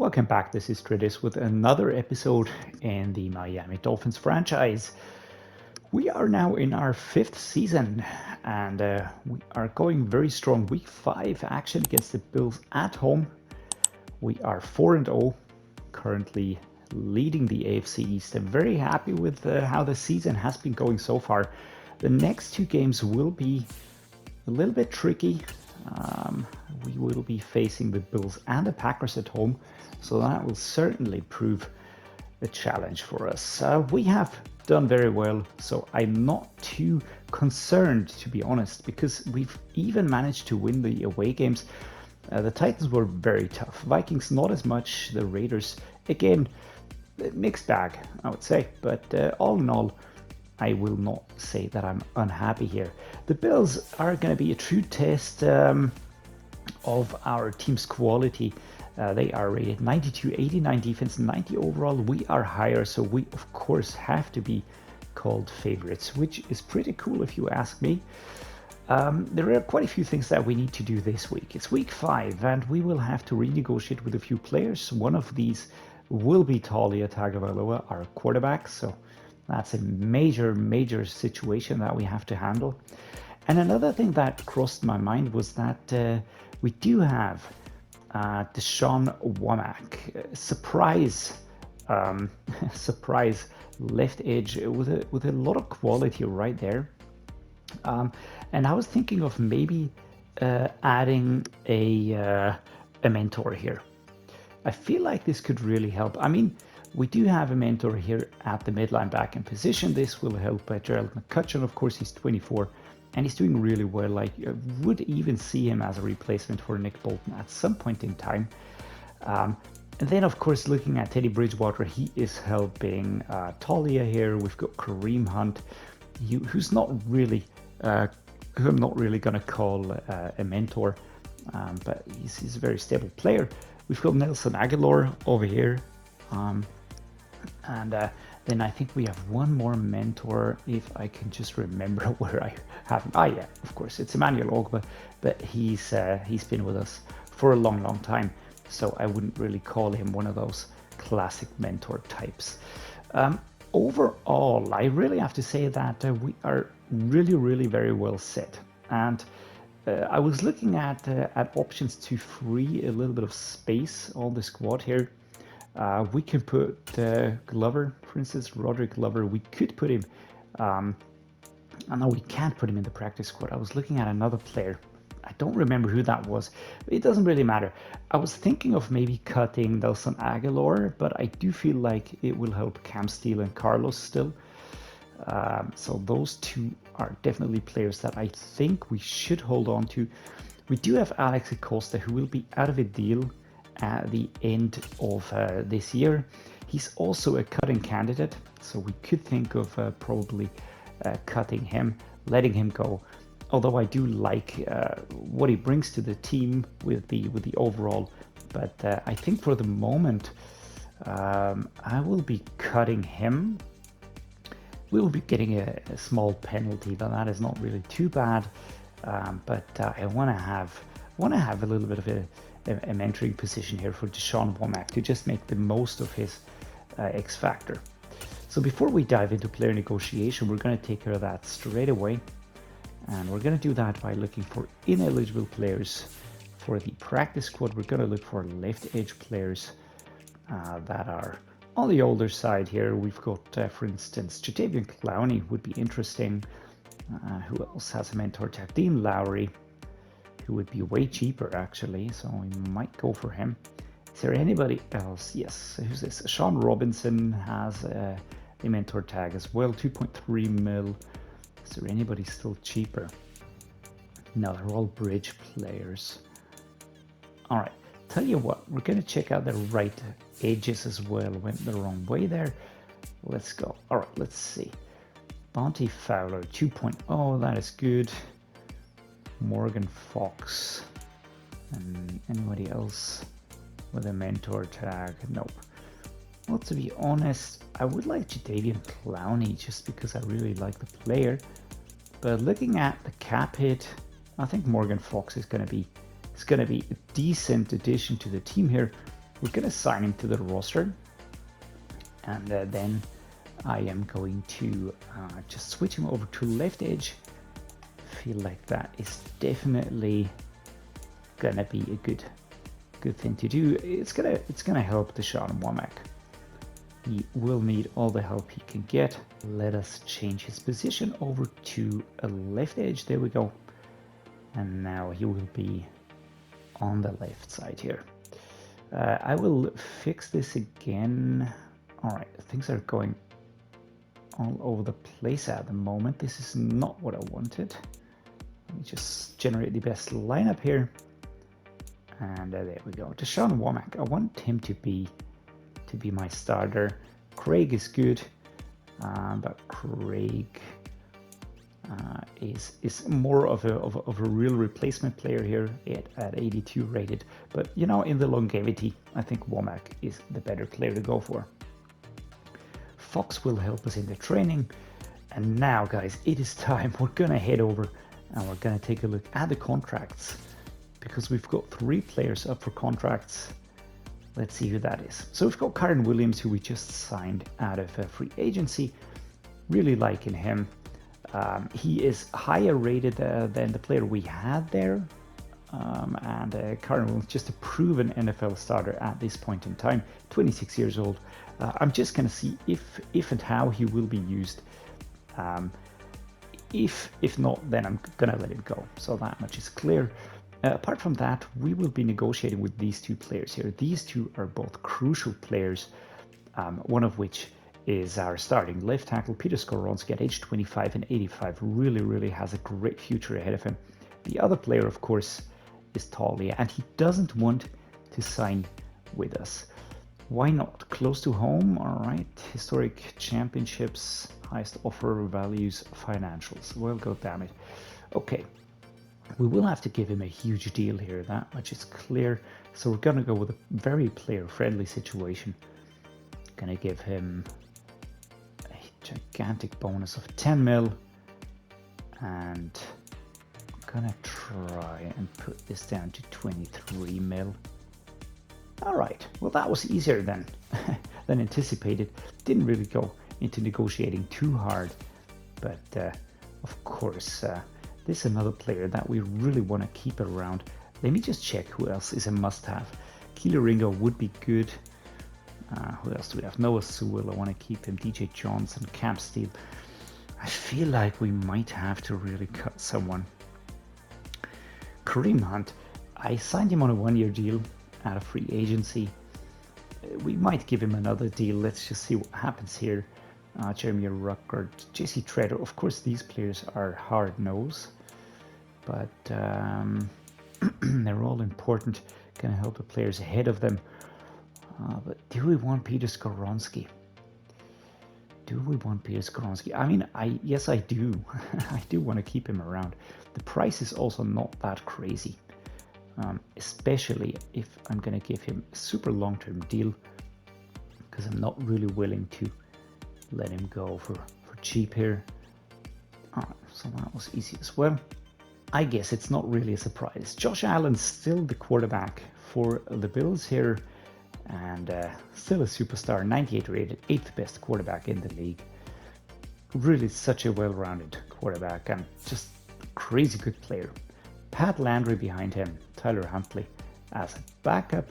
Welcome back. This is Dreddeus with another episode in the Miami Dolphins franchise. We are now in our 5th season and we are going very strong. Week 5 action against the Bills at home. We are 4-0, currently leading the AFC East. I'm very happy with how the season has been going so far. The next 2 games will be a little bit tricky. We will be facing the Bills and the Packers at home, so that will certainly prove a challenge for us. We have done very well, so I'm not too concerned, to be honest, because we've even managed to win the away games. The Titans were very tough. Vikings not as much. The Raiders, again, mixed bag, I would say, but all in all, I will not say that I'm unhappy here. The Bills are going to be a true test of our team's quality. They are rated 92, 89 defense, 90 overall. We are higher, so we of course have to be called favorites, which is pretty cool if you ask me. There are quite a few things that we need to do this week. It's week 5 and we will have to renegotiate with a few players. One of these will be TAULIA TAGOVAILOA, our quarterback, so that's a major situation that we have to handle. And another thing that crossed my mind was that we do have Dashawn surprise left edge with a lot of quality right there. And I was thinking of maybe adding a mentor here. I feel like this could really help. I mean, we do have a mentor here at the mid linebacker position. This will help Jarrett McIntosh. Of course, he's 24 and he's doing really well. I would even see him as a replacement for Nick Bolton at some point in time. And then, of course, looking at Teddy Bridgewater, he is helping TAULIA here. We've got Kareem Hunt, who's not really, who I'm not really going to call a mentor, but he's a very stable player. We've got Agholor over here. Then I think we have one more mentor, if I can just remember where I have him. Yeah, of course, it's Emmanuel Ogba, but he's been with us for a long time, so I wouldn't really call him one of those classic mentor types. Overall, I really have to say that we are really very well set, and I was looking at options to free a little bit of space on the squad here. We can put Glover, for instance, Roderick Glover. We could put him, I know we can't put him in the practice squad. I was looking at another player. I don't remember who that was. It doesn't really matter. I was thinking of maybe cutting Agholor, but I do feel like it will help Cam, Steele, and Carlos still. So those two are definitely players that I think we should hold on to. We do have Alex Acosta, who will be out of a deal at the end of this year. He's also a cutting candidate, so we could think of probably cutting him, letting him go. Although I do like what he brings to the team with the overall, but I think for the moment I will be cutting him. We will be getting a small penalty, but that is not really too bad. But I want to have a little bit of a mentoring position here for Dashawn to just make the most of his X factor. So before we dive into player negotiation, we're going to take care of that straight away, and we're going to do that by looking for ineligible players for the practice squad. We're going to look for left edge players that are on the older side here. We've got, for instance, Jadavian Clowney would be interesting. Who else has a mentor tag? Dean Lowry, who would be way cheaper actually, so we might go for him. Is there anybody else? Yes, who's this? Sean Robinson has a mentor tag as well, 2.3 mil. Is there anybody still cheaper? No, they're all bridge players. All right, tell you what, we're going to check out the right edges as well. Went the wrong way there. Let's go. All right, let's see. Bonte Fowler, 2.0, that is good. Morgan Fox, and anybody else with a mentor tag? Nope. Well, to be honest, I would like Jadavian Clowney just because I really like the player, but looking at the cap hit, I think Morgan Fox is going to be a decent addition to the team here. we're going to sign him to the roster. And then I am going to just switch him over to left edge. Feel like that is definitely gonna be a good thing to do. It's gonna help Dashawn Womack. He will need all the help he can get. Let us change his position over to a left edge. There we go. And now he will be on the left side here. I will fix this again. All right, things are going all over the place at the moment. This is not what I wanted. Let me just generate the best lineup here. And there we go. Dashawn Womack, I want him to be my starter. Craig is good, but Craig is more of a real replacement player here at 82 rated. But you know, in the longevity, I think Womack is the better player to go for. Fox will help us in the training. And now, guys, it is time. We're gonna head over and we're gonna take a look at the contracts, because we've got 3 players up for contracts. Let's see who that is. So we've got Kyren Williams, who we just signed out of free agency. Really liking him. He is higher rated than the player we had there. And Kyren Williams, just a proven NFL starter at this point in time, 26 years old. I'm just going to see if and how he will be used. If not, then I'm going to let him go. So that much is clear. Apart from that, we will be negotiating with these 2 players here. These 2 are both crucial players, one of which is our starting left tackle, Peter Skoronski, at age 25 and 85. Really has a great future ahead of him. The other player, of course, is TAULIA, and he doesn't want to sign with us. Why not? Close to home, all right. Historic championships, highest offer values, financials. Well, god damn it. Okay. We will have to give him a huge deal here, that much is clear. So we're going to go with a very player-friendly situation. Going to give him a gigantic bonus of 10 mil. And I'm going to try and put this down to 23 mil. All right, well, that was easier than anticipated. Didn't really go into negotiating too hard. But, of course... this is another player that we really want to keep around. Let me just check who else is a must-have. Keeler Ringo would be good. Who else do we have? Noah Sewell, I want to keep him. DJ Johnson, Cam Steele. I feel like we might have to really cut someone. Kareem Hunt, I signed him on a 1-year deal out of free agency. We might give him another deal. Let's just see what happens here. Jeremy Ruckert, JC Tretter. Of course, these players are hard-nosed, but they're all important. Going to help the players ahead of them. But do we want Peter Skoronski? I mean, yes, I do. I do want to keep him around. The price is also not that crazy, especially if I'm going to give him a super long-term deal, because I'm not really willing to let him go for cheap here. So that was easy as well. I guess it's not really a surprise. Josh Allen's still the quarterback for the Bills here, and still a superstar, 98 rated, 8th best quarterback in the league. Really such a well-rounded quarterback and just crazy good player. Pat Landry behind him, Tyler Huntley as a backup.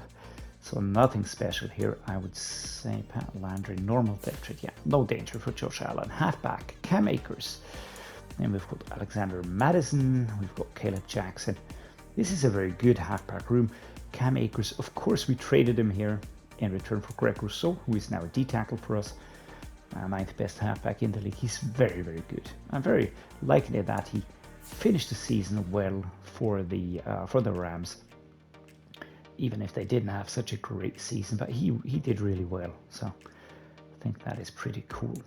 So nothing special here, I would say. Pat Landry, normal depth chart, yeah, no danger for Josh Allen. Halfback, Cam Akers. Then we've got Alexander Madison, we've got Caleb Jackson. This is a very good halfback room. Cam Akers, of course, we traded him here in return for Greg Rousseau, who is now a D-tackle for us. 9th best halfback in the league. He's very good. I'm very likely that he finished the season well for the Rams, even if they didn't have such a great season, but he did really well. So I think that is pretty cool.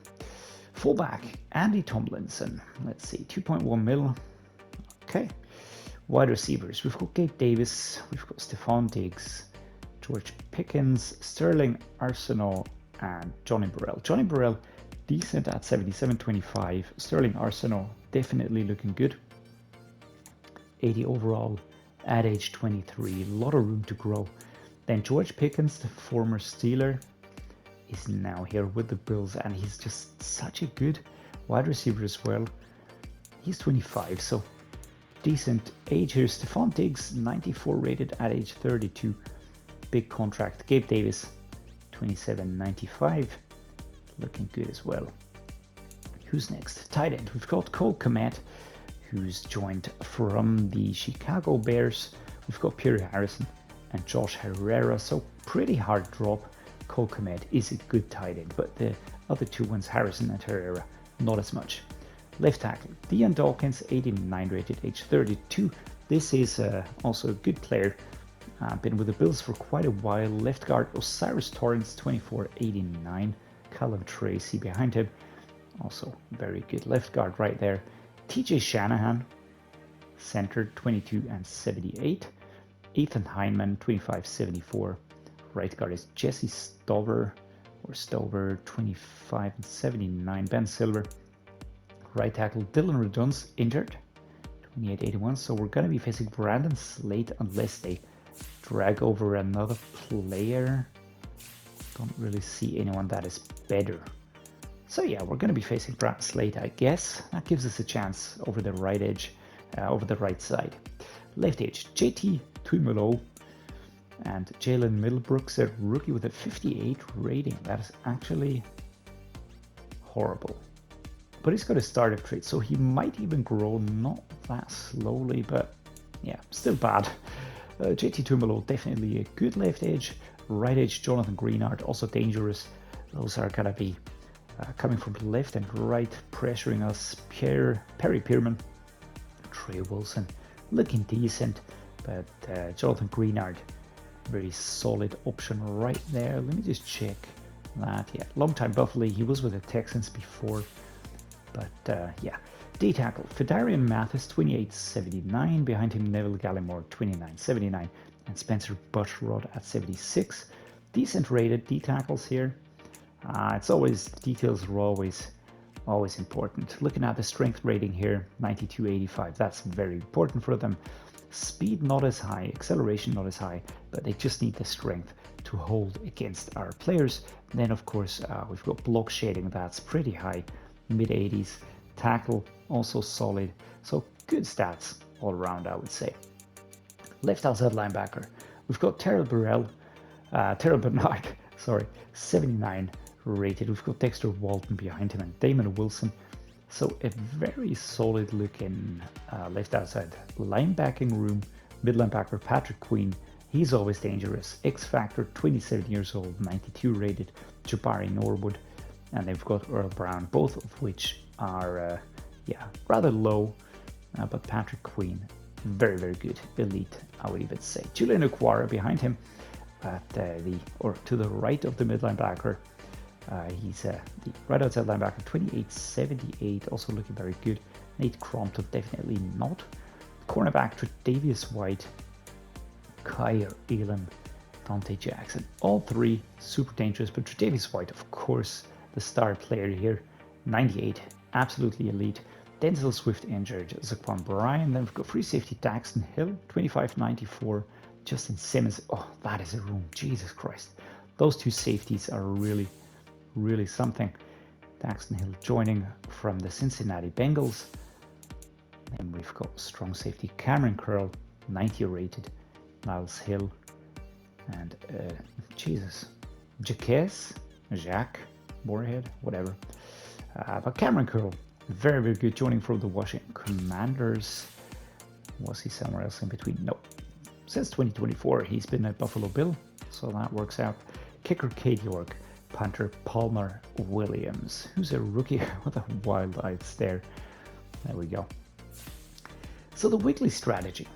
Fullback, Andy Tomlinson. Let's see, 2.1 mil. Okay. Wide receivers, we've got Gabe Davis, we've got Stephon Diggs, George Pickens, Sterling Arsenault, and Johnny Burrell. Johnny Burrell, decent at 77.25. Sterling Arsenault, definitely looking good. 80 overall at age 23. A lot of room to grow. Then George Pickens, the former Steeler, is now here with the Bills, and he's just such a good wide receiver as well. He's 25, so decent age here. Stephon Diggs, 94 rated at age 32, big contract. Gabe Davis, 27.95, looking good as well. Who's next? Tight end. We've got Cole Kmet, who's joined from the Chicago Bears. We've got Pierre Harrison and Josh Herrera, so pretty hard drop. Cole Kmet is a good tight end, but the other two ones, Harrison and Herrera, not as much. Left tackle, Deion Dawkins, 89 rated, age 32. This is also a good player. Been with the Bills for quite a while. Left guard, Osiris Torrance, 24.89. Callum Tracy behind him. Also very good left guard right there. TJ Shanahan, center, 22.78. Ethan Heineman, 25.74. Right guard is Jesse Stover, 25.79. Ben Silver. Right tackle Dylan Redunce, injured, 28.81. So we're going to be facing Brandon Slate unless they drag over another player. Don't really see anyone that is better. So yeah, we're going to be facing Brandon Slate, I guess. That gives us a chance over the right edge, over the right side. Left edge, JT Tuimoloau and Jalen Middlebrooks, a rookie with a 58 rating. That is actually horrible. But he's got a startup trait, so he might even grow not that slowly, but yeah, still bad. JT Tuimoloau, definitely a good left edge. Right edge, Jonathan Greenard, also dangerous. Those are going to be coming from the left and right, pressuring us. Perry Pierman, Trey Wilson, looking decent, but Jonathan Greenard, very solid option right there. Let me just check that. Yeah, long time Buffalo. He was with the Texans before. But yeah, D tackle, Fedarian Mathis, 28.79. Behind him, Neville Gallimore, 29.79. And Spencer Bushrod at 76. Decent rated D tackles here. It's always, details are always important. Looking at the strength rating here, 92.85. That's very important for them. Speed not as high, acceleration not as high, but they just need the strength to hold against our players. And then of course, we've got block shading, that's pretty high. Mid-80s, tackle also solid, so good stats all around, I would say. Left outside linebacker, we've got Terrell Bernard, sorry, 79 rated. We've got Dexter Walton behind him and Damon Wilson, so a very solid looking left outside linebacking room. Mid linebacker Patrick Queen, he's always dangerous. X Factor, 27 years old, 92 rated. Jabari Norwood. And they've got Earl Brown, both of which are, yeah, rather low. But Patrick Queen, very, very good. Elite, I would even say. Julian Okwara behind him at to the right of the mid linebacker. He's the right outside linebacker, 28.78, also looking very good. Nate Crompton, definitely not. Cornerback, Tre'Vius White, Kyer Elam, Dante Jackson. All three super dangerous, but Tre'Vius White, of course, the star player here, 98, absolutely elite. Denzel Swift injured, Zaquan Bryan. Then we've got free safety Daxton Hill, 25.94. Justin Simmons, oh, that is a room, Jesus Christ. Those two safeties are really, really something. Daxton Hill joining from the Cincinnati Bengals. Then we've got strong safety Cameron Curl, 90 rated. Miles Hill, and Jesus, Jacques Moorhead, whatever. But Cameron Curl, very, very good, joining from the Washington Commanders. Was he somewhere else in between? No. Since 2024, he's been a Buffalo Bill, so that works out. Kicker Cade York, punter Palmer Williams, who's a rookie with a wild-eyed stare. There we go. So the weekly strategy.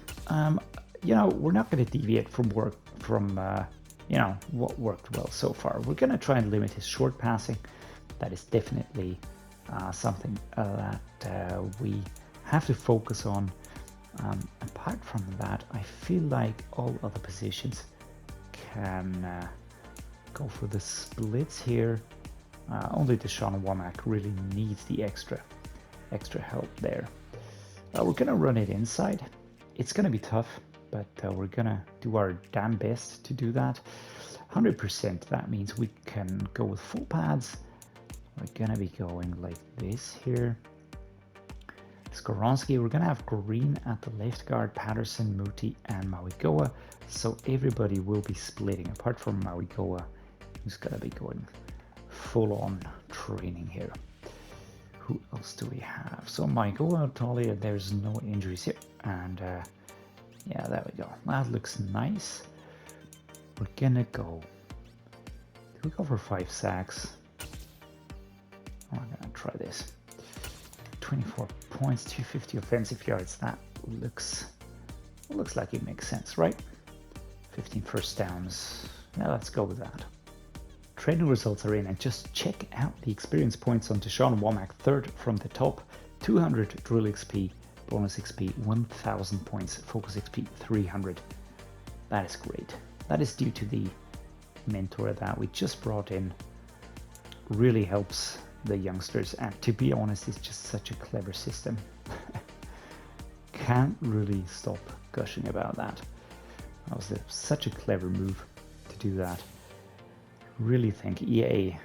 You know, we're not going to deviate from you know, what worked well so far. We're going to try and limit his short passing. That is definitely something that we have to focus on. Apart from that, I feel like all other positions can go for the splits here. Only Dashawn Womack really needs the extra help there. We're going to run it inside. It's going to be tough. but we're gonna do our damn best to do that. 100%, that means we can go with full pads. We're gonna be going like this here. Skoronski, we're gonna have Kareem at the left guard, Patterson, Muti, and Mauigoa. So everybody will be splitting, apart from Mauigoa, who's gonna be going full-on training here. Who else do we have? So Mauigoa, TAULIA, there's no injuries here. And yeah, there we go. That looks nice. We're gonna go. Do we go for 5 sacks? I'm gonna try this. 24 points, 250 offensive yards. That looks like it makes sense, right? 15 first downs. Yeah, let's go with that. Training results are in, and just check out the experience points on Dashawn Womack, third from the top. 200 drill XP, bonus XP, 1000 points, focus XP, 300. That is great. That is due to the mentor that we just brought in. Really helps the youngsters, and to be honest, it's just such a clever system. Can't really stop gushing about that. That was such a clever move to do that. Really think EA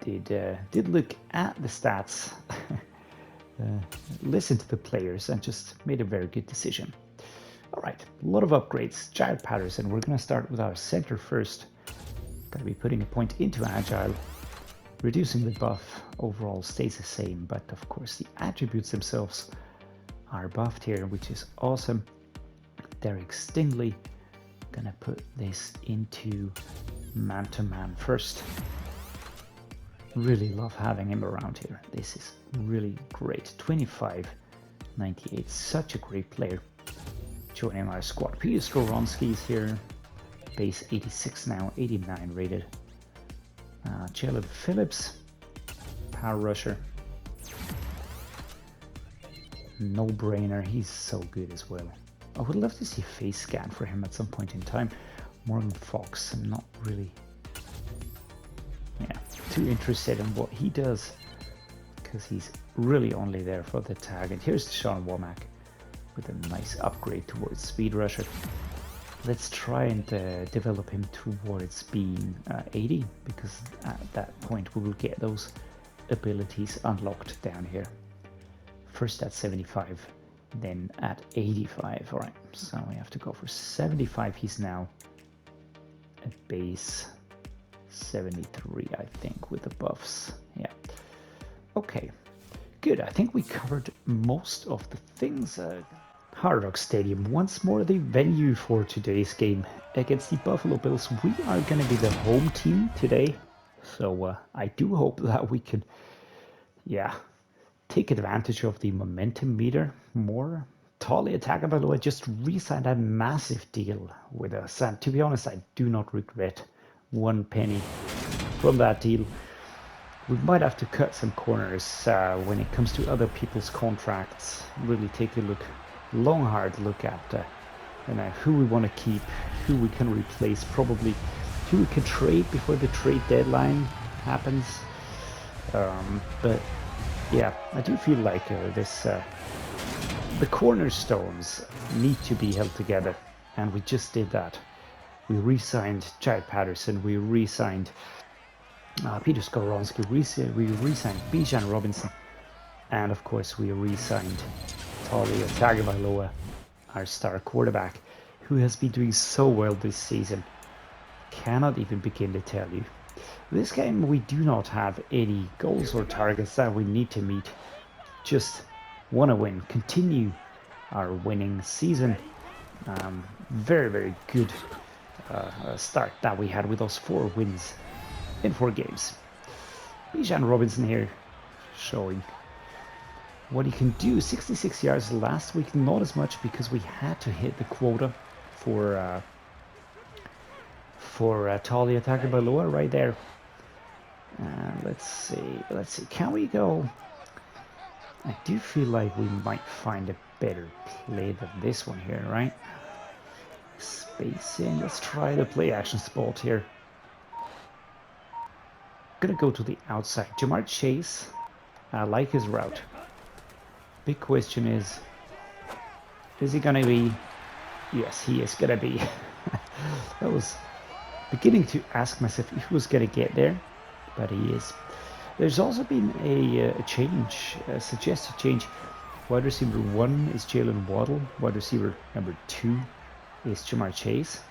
did look at the stats, listen to the players, and just made a very good decision. All right, a lot of upgrades. Jarrett, Patterson. We're going to start with our center first. Going to be putting a point into Agile. Reducing the buff overall stays the same, but of course the attributes themselves are buffed here, which is awesome. Derek Stingley. Gonna put this into man-to-man first. Really love having him around here. This is really great. 25.98, such a great player. Joining our squad. Peter Skoronski is here. Base 86 now, 89 rated. Jaylen Phillips, power rusher. No brainer, he's so good as well. I would love to see a face scan for him at some point in time. Morgan Fox, I'm not really too interested in what he does, because he's really only there for the tag. And here's Dashawn Womack with a nice upgrade towards speed rusher. Let's try and develop him towards being 80, because at that point we will get those abilities unlocked down here. First at 75, then at 85. All right, so we have to go for 75. He's now at base 73, I think, with the buffs. Yeah. Okay, good. I think we covered most of the things. Hard Rock Stadium, once more the venue for today's game against the Buffalo Bills. We are going to be the home team today, so I do hope that we can, take advantage of the momentum meter more. TAULIA TAGOVAILOA just re-signed a massive deal with us, and to be honest, I do not regret one penny from that deal. We might have to cut some corners when it comes to other people's contracts. Really take a hard look at who we want to keep, who we can replace, probably who we can trade before the trade deadline happens. But yeah, I do feel like the cornerstones need to be held together, and we just did that. We re-signed Jarrett Patterson, we re-signed Peter Skoronski, we re-signed Bijan Robinson, and of course we re-signed TAULIA TAGOVAILOA, our star quarterback, who has been doing so well this season. Cannot even begin to tell you. This game we do not have any goals or targets that we need to meet. Just want to win, continue our winning season. Very, very good start that we had with those 4 wins in 4 games. Bijan Robinson here showing what he can do. 66 yards last week, not as much because we had to hit the quota for TAULIA TAGOVAILOA right there. Let's see, can we go? I do feel like we might find a better play than this one here, right? Spacing, let's try the play action spot here. Gonna go to the outside. Jamarr Chase, I like his route. Big question is he gonna be Yes, he is going to be. I was beginning to ask myself if he was going to get there, but he is. There's also been a change, a suggested change. Wide receiver 1 is Jaylen Waddle. Wide receiver number 2 is Jamarr Chase.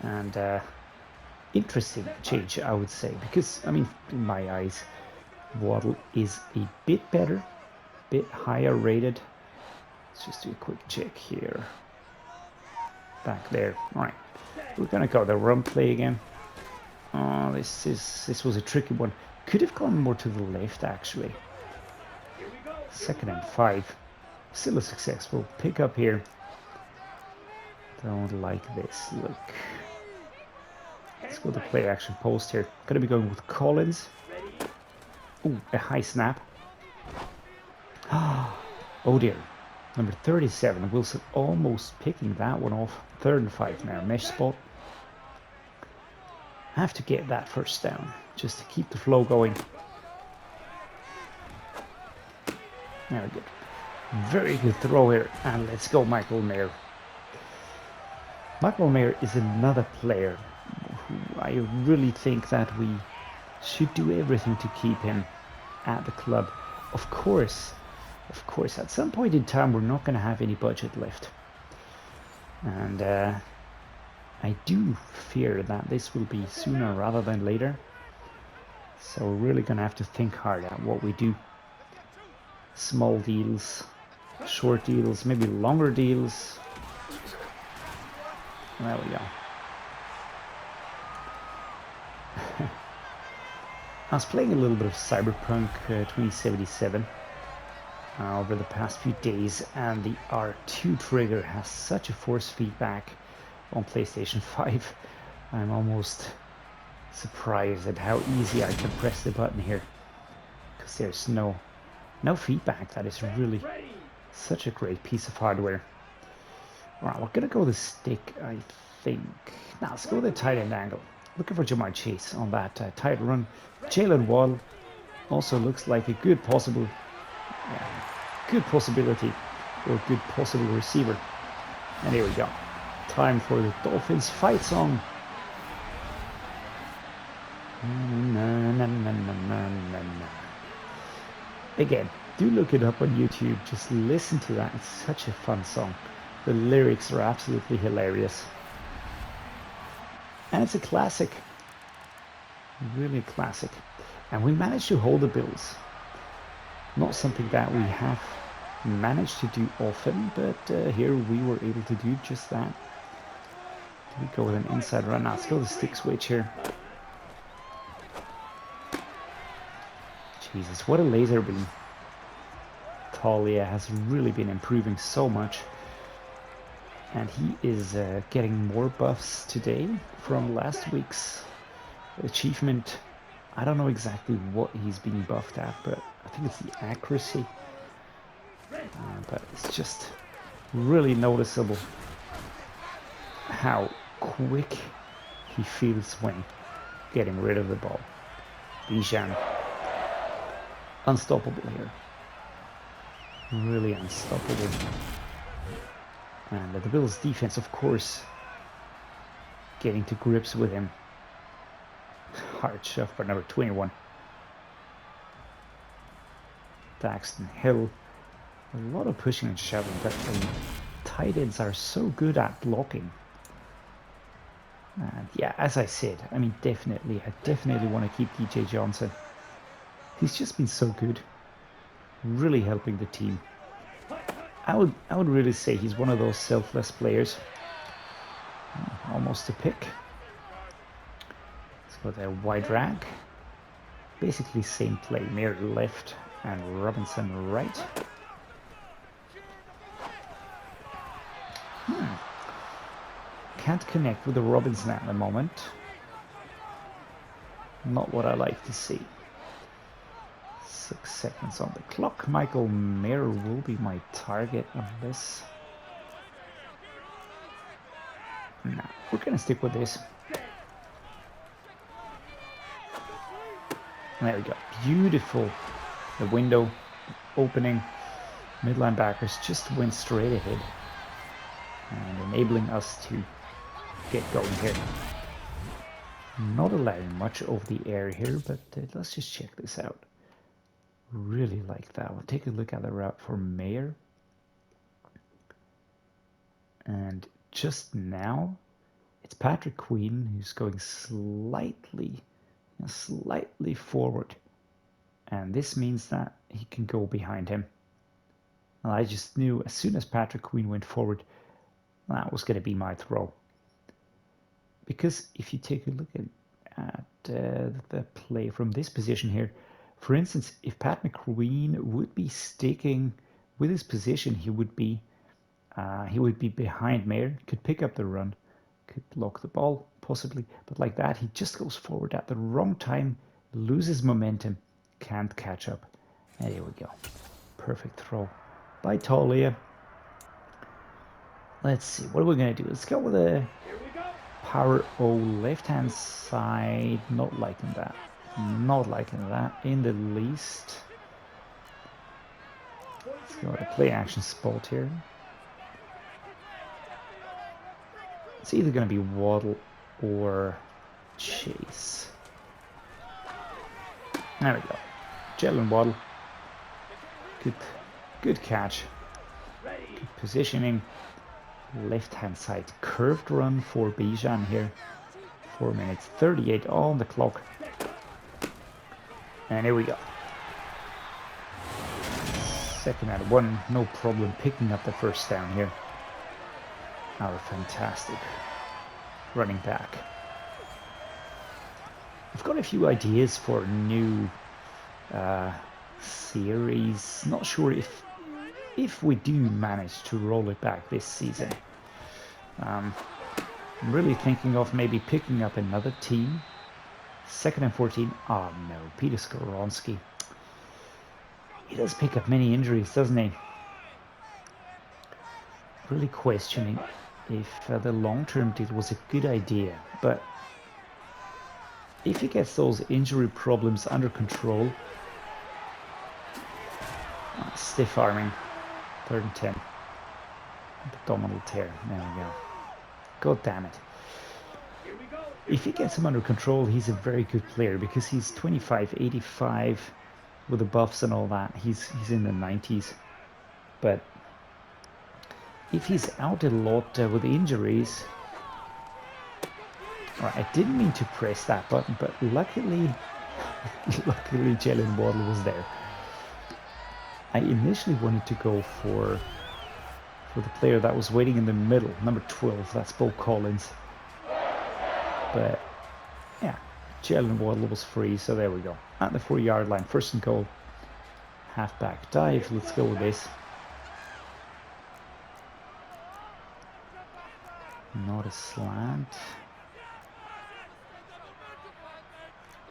And interesting change, I would say, because, I mean, in my eyes, Waddle is a bit better, bit higher rated. Let's just do a quick check here. Back there. All right, we're gonna go the run play again. Oh, this was a tricky one. Could have gone more to the left, actually. 2nd and 5. Still a successful pick up here. Don't like this. Look. Let's go to play action post here. Gonna be going with Collins. Ooh, a high snap. Oh dear. Number 37, Wilson almost picking that one off. 3rd and 5 now. Mesh spot. Have to get that first down just to keep the flow going. Very good. Very good throw here. And let's go, Michael Mayer. Michael Mayer is another player who I really think that we should do everything to keep him at the club. Of course, at some point in time, we're not going to have any budget left. And I do fear that this will be sooner rather than later. So we're really going to have to think hard at what we do. Small deals, short deals, maybe longer deals. There we go. I was playing a little bit of Cyberpunk 2077 over the past few days, and the R2 trigger has such a force feedback on PlayStation 5. I'm almost surprised at how easy I can press the button here, because there's no feedback. That is really such a great piece of hardware. Alright, we're gonna go the stick, I think. Now let's go the tight end angle. Looking for Jamarr Chase on that tight run. Jaylen Waddle also looks like a good possibility or good possible receiver. And here we go. Time for the Dolphins fight song. Again, do look it up on YouTube. Just listen to that. It's such a fun song. The lyrics are absolutely hilarious. And it's a classic. Really a classic. And we managed to hold the Bills. Not something that we have managed to do often, but here we were able to do just that. We go with an inside run. Now let's go the stick switch here. Jesus, what a laser beam. TAULIA has really been improving so much. And he is getting more buffs today from last week's achievement. I don't know exactly what he's being buffed at, but I think it's the accuracy. But it's just really noticeable how quick he feels when getting rid of the ball. Bijan, unstoppable here. Really unstoppable. And the Bills defense, of course, getting to grips with him. Hard shove for number 21. Daxton Hill. A lot of pushing and shoving, but the tight ends are so good at blocking. And yeah, as I said, I mean, I definitely want to keep DJ Johnson. He's just been so good. Really helping the team. I would really say he's one of those selfless players. Almost a pick. Let's go there, wide drag. Basically same play, Mayer left and Robinson right. Can't connect with the Robinson at the moment. Not what I like to see. 6 seconds on the clock. Michael Mayer will be my target on this. No, we're gonna stick with this. There we go. Beautiful. The window opening. Mid linebackers just went straight ahead. and enabling us to get going here. Not allowing much of the air here, but let's just check this out. Really like that. We'll take a look at the route for Mayer. And just now, it's Patrick Queen who's going slightly forward. And this means that he can go behind him. And I just knew as soon as Patrick Queen went forward, that was going to be my throw. Because if you take a look at the play from this position here, for instance, if Pat McQueen would be sticking with his position, he would be behind Mayer, could pick up the run, could block the ball possibly, but like that, he just goes forward at the wrong time, loses momentum, can't catch up. And there we go. Perfect throw by TAULIA. Let's see, what are we going to do? Let's go with a power O left-hand side. Not liking that. Not liking that in the least. Let's go with a play action spot here. It's either going to be Waddle or Chase. There we go. Jaylen Waddle. Good catch. Good positioning. Left-hand side curved run for Bijan here. 4 minutes 38 on the clock. And here we go. 2nd and 1. No problem picking up the first down here. Our fantastic running back. I've got a few ideas for a new series. Not sure if we do manage to roll it back this season. I'm really thinking of maybe picking up another team. 2nd and 14. Oh no, Peter Skoronski. He does pick up many injuries, doesn't he? Really questioning if the long-term deal was a good idea, but if he gets those injury problems under control, stiff arming, 3rd and 10, abdominal tear, there we go. God damn it. If he gets him under control, he's a very good player because he's 25, 85 with the buffs and all that. He's in the 90s, but if he's out a lot with injuries, I didn't mean to press that button, but luckily Jaylen Waddle was there. I initially wanted to go for the player that was waiting in the middle, number 12, that's Beaux Collins. But yeah, Jaylen Waddle was free, so there we go. At the 4-yard line, 1st and goal. Halfback dive, let's go with this. Not a slant.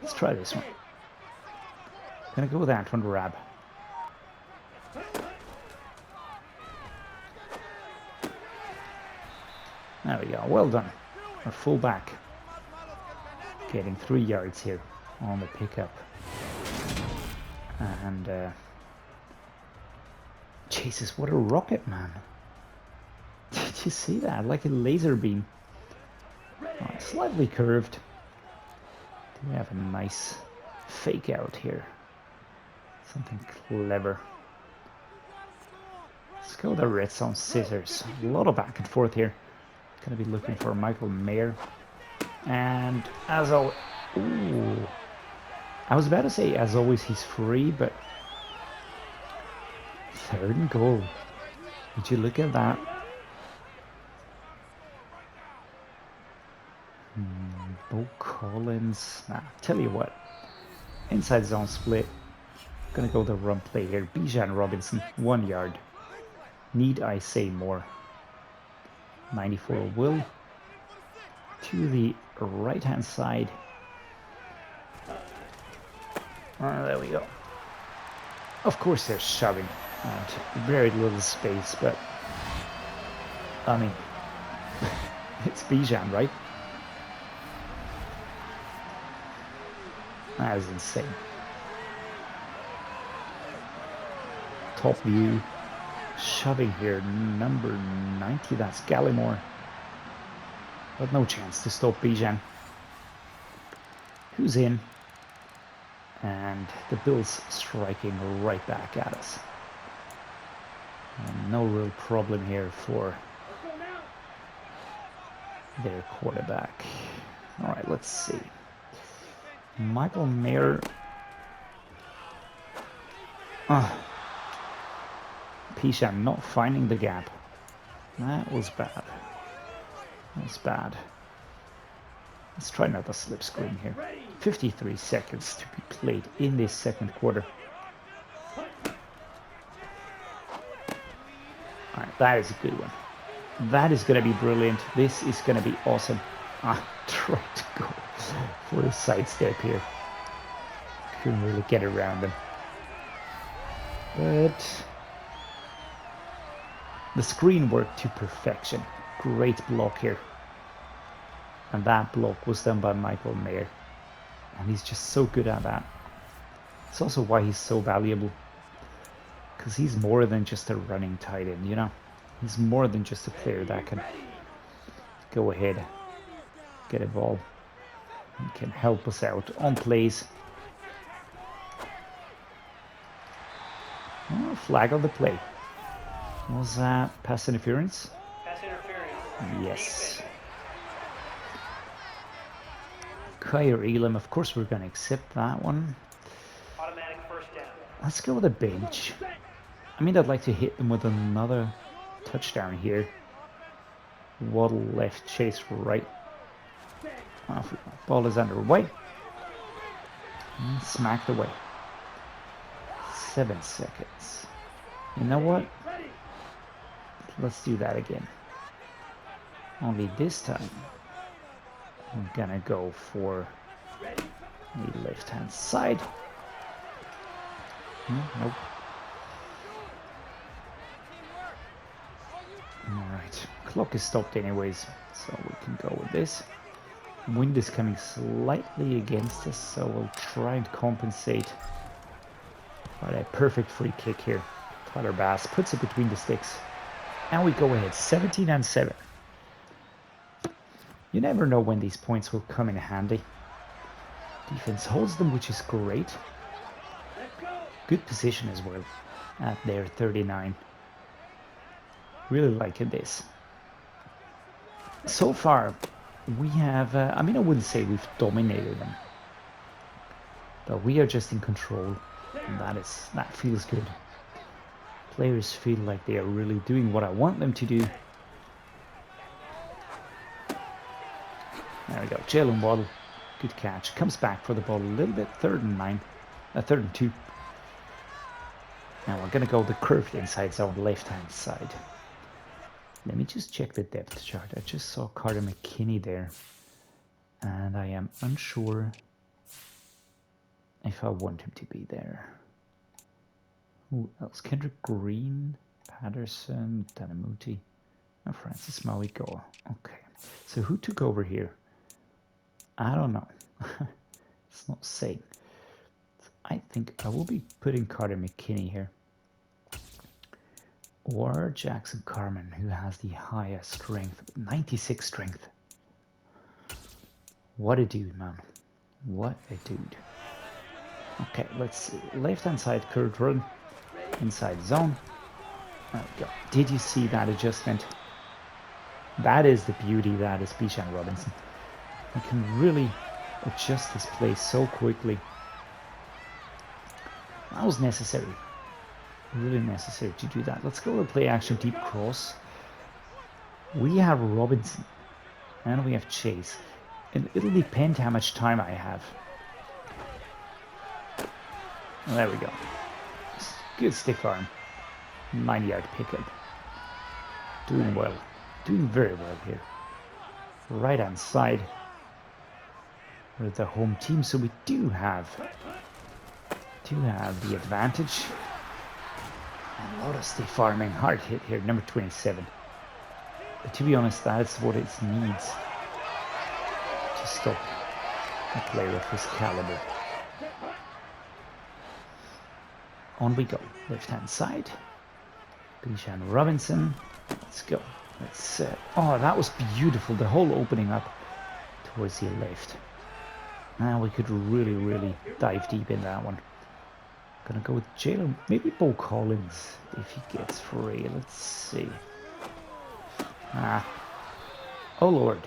Let's try this one. Gonna go with Antwan Rabb. There we go, well done. Our fullback getting 3 yards here on the pickup. And Jesus, what a rocket, man. Did you see that? Like a laser beam. Slightly curved. Do we have a nice fake out here? Something clever. Let's go the red zone scissors. A lot of back and forth here. Gonna be looking for Michael Mayer. And as always, ooh, I was about to say as always he's free, but 3rd and goal. Would you look at that? Beaux Collins. Nah, tell you what. Inside zone split. Gonna go the run play here. Bijan Robinson, 1 yard. Need I say more? 94 will. To the right-hand side. There we go. Of course they're shoving. Very little space, but I mean, it's Bijan, right? That is insane. Top view. shoving here. Number 90, that's Gallimore. But no chance to stop Bijan, who's in. And the Bills striking right back at us. And no real problem here for their quarterback. All right, let's see. Michael Mayer. Bijan not finding the gap. That was bad. That was bad. Let's try another slip screen here. 53 seconds to be played in this second quarter. All right, that is a good one. That is going to be brilliant. This is going to be awesome. Try to go for a sidestep here. Couldn't really get around him. But the screen worked to perfection. Great block here. And that block was done by Michael Mayer. And he's just so good at that. It's also why he's so valuable. Because he's more than just a running tight end, you know? He's more than just a player that can go ahead, get a ball, and can help us out on plays. Oh, flag on the play. Was that pass interference? Pass interference. Yes. Kyer Elam, of course we're going to accept that one. Automatic first down. Let's go with a bench. I mean, I'd like to hit them with another touchdown here. Waddle left, Chase right. Ball is underway. And smacked away. 7 seconds. You know what? Let's do that again. Only this time, I'm gonna go for the left-hand side. Nope. Alright, clock is stopped anyways, so we can go with this. Wind is coming slightly against us, so we'll try and compensate. But a perfect free kick here. Tyler Bass puts it between the sticks. And we go ahead, 17-7. You never know when these points will come in handy. Defense holds them, which is great. Good position as well at their 39. Really liking this. So far, we have, I mean, I wouldn't say we've dominated them. But we are just in control, and that feels good. Players feel like they are really doing what I want them to do. There we go, Jaylen Waddle, good catch. Comes back for the ball a little bit, 3rd and 2. Now we're gonna go the curved inside zone, left-hand side. Let me just check the depth chart. I just saw Carter McKinney there, and I am unsure if I want him to be there. Who else? Kendrick Green, Patterson, Muti, and Francis Mauigoa. Okay, so who took over here? I don't know. It's not saying. I think I will be putting Carter McKinney here. Or Jackson Carman, who has the highest strength, 96 strength. What a dude, man. What a dude. Okay, let's see. Left-hand side curved run. Inside zone. There we go. Did you see that adjustment? That is the beauty that is Bijan Robinson. He can really adjust his play so quickly. That was necessary. Really necessary to do that. Let's go with play action deep cross. We have Robinson and we have Chase. And it'll depend how much time I have. Well, there we go. Good stiff arm. 9-yard pickup. Doing well. Doing very well here. Right hand side. We're the home team, so we do have the advantage. A lot of stiff arming, hard hit here, number 27. But to be honest, that's what it needs to stop a player of his caliber. On we go, left hand side. Bijan Robinson. Let's go. Let's. Oh, that was beautiful. The whole opening up towards the left. Now we could really dive deep in that one. Gonna go with Jaylen. Maybe Beaux Collins if he gets free. Let's see. Oh Lord.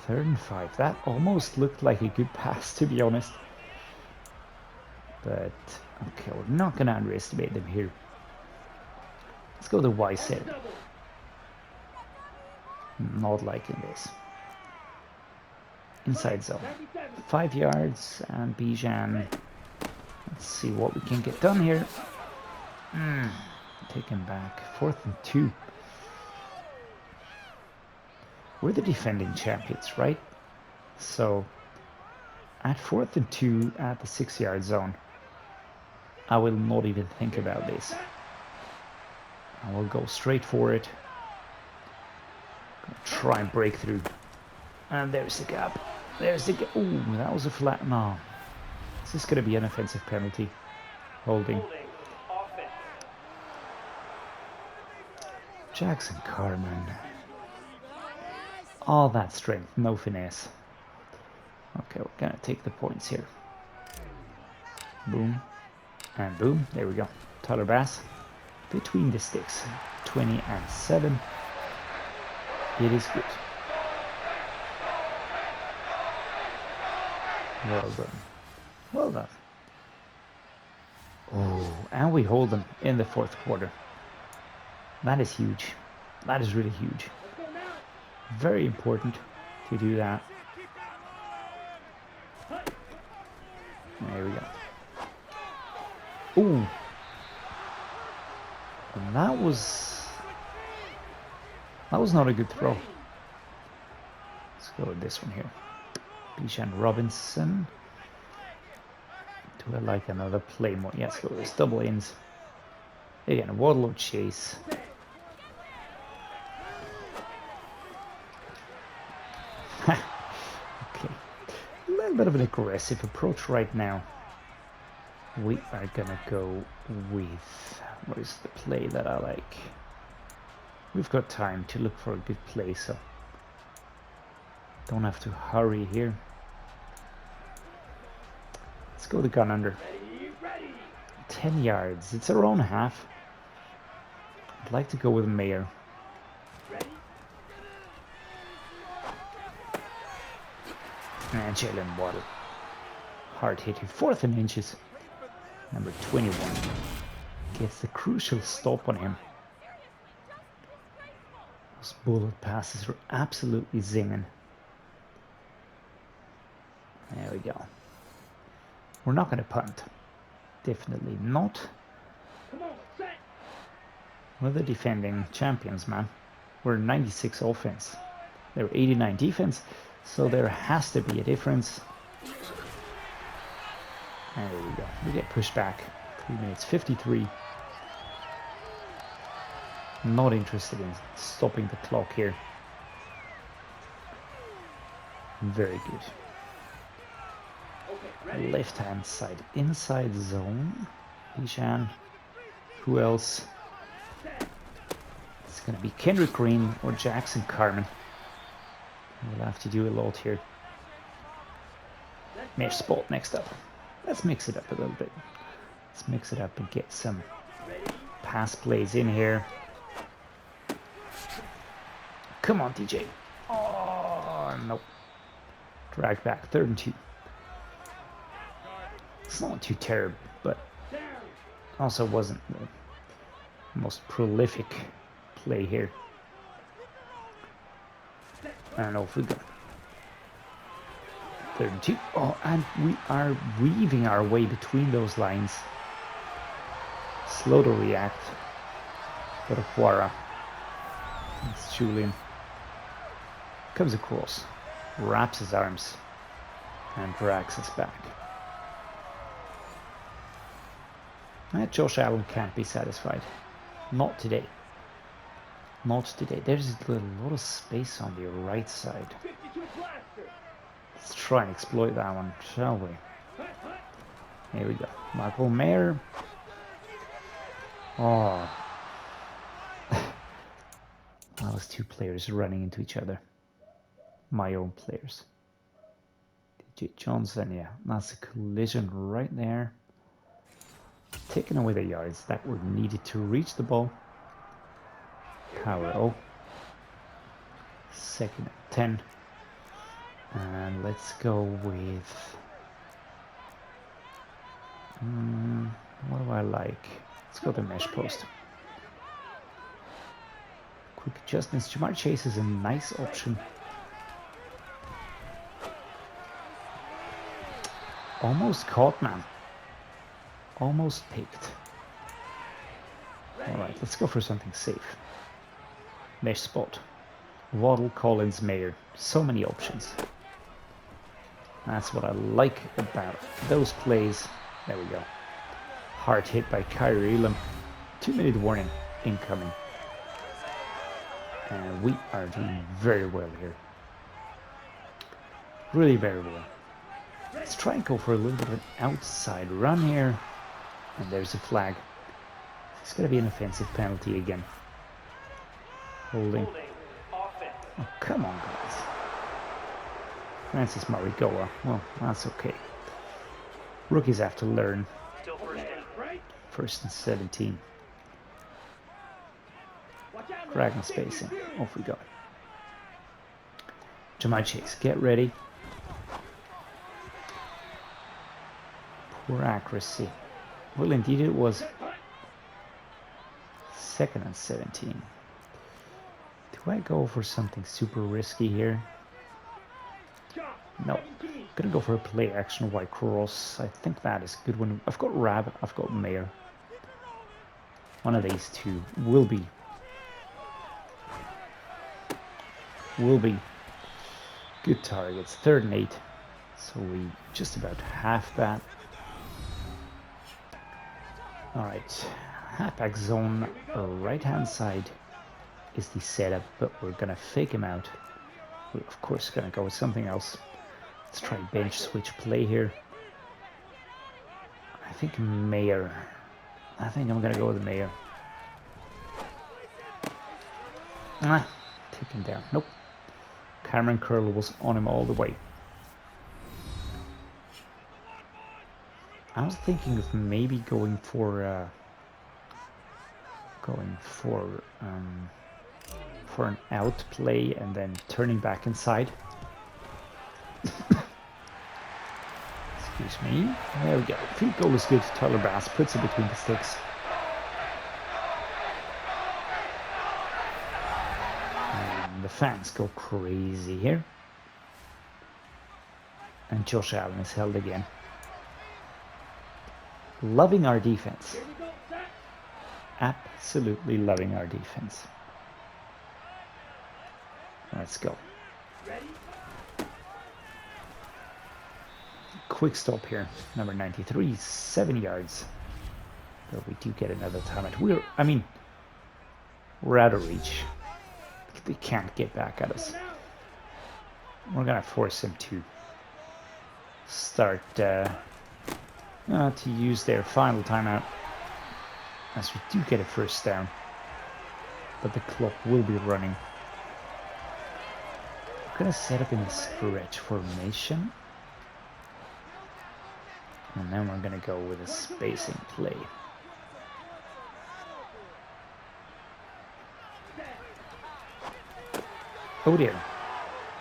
3rd and 5. That almost looked like a good pass, to be honest. But okay, we're not gonna underestimate them here. Let's go the Y set. Not liking this. Inside zone. 5 yards and Bijan. Let's see what we can get done here. Take him back. 4th and 2. We're the defending champions, right? So at 4th and 2 at the 6-yard zone, I will not even think about this. I will go straight for it. Try and break through. And there's the gap. There's the gap. Ooh, that was a flat. No. This is going to be an offensive penalty. Holding. Jackson Carman. All that strength, no finesse. Okay, we're going to take the points here. Boom. And boom. There we go. Tyler Bass. Between the sticks. 20 and 7. It is good. Well done. Well done. Oh, and we hold them in the 4th quarter. That is huge. That is really huge. Very important to do that. There we go. Ooh. And that was not a good throw. Let's go with this one here. Bijan Robinson. Do I like another play more? Yes, go with this double ins. Again, Waddle or chase. Okay. A little bit of an aggressive approach right now. We are gonna go with, what is the play that I like? We've got time to look for a good play, so don't have to hurry here. Let's go the gun under. 10 yards. It's our own half. I'd like to go with Mayer. And Jaylen Waddle. Hard hitting. 4th and inches. Number 21. Gets the crucial stop on him. Those bullet passes are absolutely zinging. There we go. We're not going to punt. Definitely not. We're the defending champions, man. We're 96 offense. They're 89 defense, so there has to be a difference. And there we go. We get pushed back. 3 minutes 53. Not interested in stopping the clock here. Very good. Left hand side inside zone. Bijan. Who else? It's gonna be Kendrick Green or Jackson Carman. We'll have to do a lot here. Mesh spot next up. Let's mix it up a little bit. Let's mix it up and get some pass plays in here. Come on, DJ. Oh, nope. Drag back. 3rd and 2. It's not too terrible, but also wasn't the most prolific play here. I don't know if we got 3rd and 2. Oh, and we are weaving our way between those lines. Slow to react. But Aquara. It's Julian. Comes across. Wraps his arms. And drags us back. Josh Allen can't be satisfied. Not today. Not today. There's a lot of space on the right side. Let's try and exploit that one, shall we? Here we go. Michael Mayer. Oh. That was two players running into each other. My own players. DJ Johnson, yeah. That's a collision right there. Taking away the yards that were needed to reach the ball. Power O. 2nd and 10. And let's go with... what do I like? Let's go to mesh post. Quick adjustments. Jamarr Chase is a nice option. Almost caught, man. Almost picked. Alright, let's go for something safe. Mesh spot. Waddle, Collins, Mayer. So many options. That's what I like about those plays. There we go. Hard hit by Kyrie Elam. 2-minute warning incoming. And we are doing very well here. Really very well. Let's try and go for a little bit of an outside run here. And there's a flag. It's going to be an offensive penalty again. Holding. Oh, come on, guys. Francis Mauigoa. Well, that's okay. Rookies have to learn. First and 17. Dragon spacing. Off we go. Jamarr Chase, get ready. Poor accuracy. Well, indeed it was. 2nd and 17. Do I go for something super risky here? No. I'm gonna go for a play action white cross. I think that is a good one. I've got Rabb, I've got Mayer. One of these two will be good targets. 3rd and 8. So we just about half that. Alright. Halfback zone right hand side is the setup, but we're gonna fake him out. We're of course gonna go with something else. Let's try bench switch play here. I think Mayer. I think I'm gonna go with Mayer. Take him down. Nope. Carman curl was on him all the way. I was thinking of maybe going for an out play and then turning back inside. Excuse me. There we go. Field goal is good. Tyler Bass puts it between the sticks. And the fans go crazy here. And Josh Allen is held again. Loving our defense. Absolutely loving our defense. Let's go. Quick stop here. Number 93, 7 yards. But we do get another timeout. We're out of reach. They can't get back at us. We're gonna force them to start to use their final timeout, as we do get a first down, but the clock will be running. I'm gonna set up in a stretch formation, and then we're gonna go with a spacing play. Oh dear.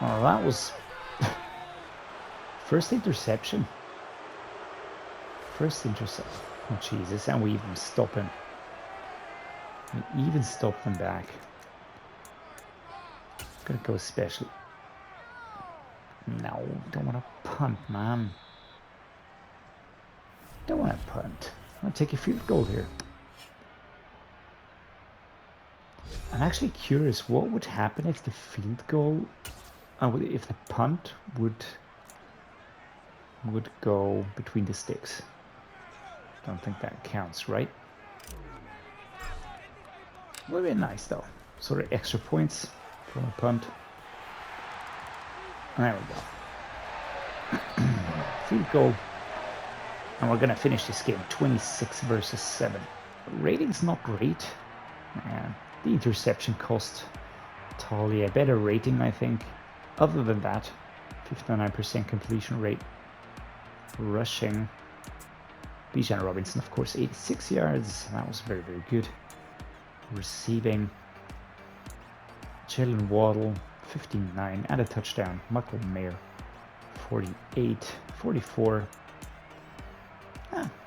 Well, that was first interception. First intercept. Oh Jesus, and we even stop him. We even stop them back. Gonna go special. No, don't want to punt, man. Don't want to punt. I want to take a field goal here. I'm actually curious what would happen if the field goal, if the punt would go between the sticks. Don't think that counts, right? Would be nice though. Sort of extra points from a punt. There we go. Field goal. And we're gonna finish this game 26 versus 7. Rating's not great. The interception cost TAULIA a better rating, I think. Other than that, 59% completion rate. Rushing. Bijan Robinson, of course, 86 yards. That was very, very good. Receiving. Jaylen Waddle, 59 and a touchdown. Mayer, 48, 44.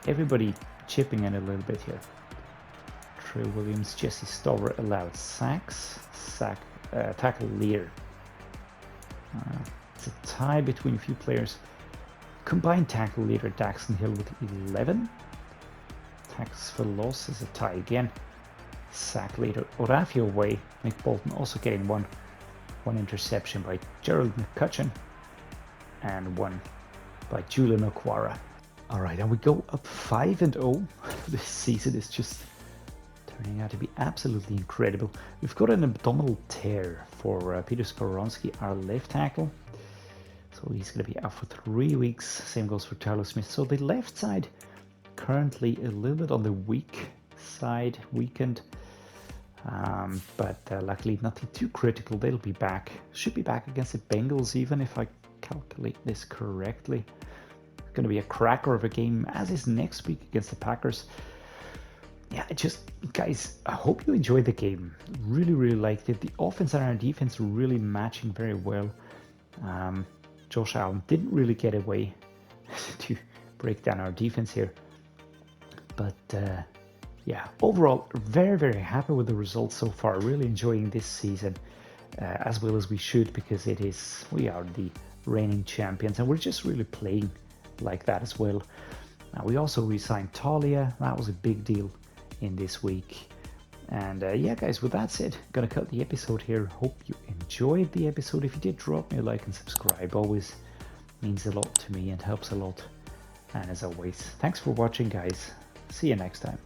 Everybody chipping in a little bit here. Trey Williams, Jesse Stover allowed sacks. Tackle leader. It's a tie between a few players. Combined tackle leader Daxton Hill with 11. Tackles for loss is a tie again. Sack leader Orafio Way. Nick Bolton also getting one interception by Gerald McCutcheon and one by Julian Okwara. Alright, and we go up 5-0. This season is just turning out to be absolutely incredible. We've got an abdominal tear for Peter Skoronski, our left tackle. So he's going to be out for 3 weeks. Same goes for Tyler Smith. So the left side currently a little bit on the weak side, weakened. But luckily nothing too critical. They'll be back. Should be back against the Bengals even if I calculate this correctly. It's going to be a cracker of a game, as is next week against the Packers. Yeah, guys, I hope you enjoyed the game. Really, really liked it. The offense and our defense really matching very well. Josh Allen didn't really get away to break down our defense here. But yeah, overall, very, very happy with the results so far. Really enjoying this season as well as we should, because we are the reigning champions and we're just really playing like that as well. We also re-signed TAULIA. That was a big deal in this week. And yeah, guys, with that said, gonna cut the episode here. Hope you enjoyed the episode. If you did, drop me a like and subscribe. Always means a lot to me and helps a lot. And as always, thanks for watching, guys. See you next time.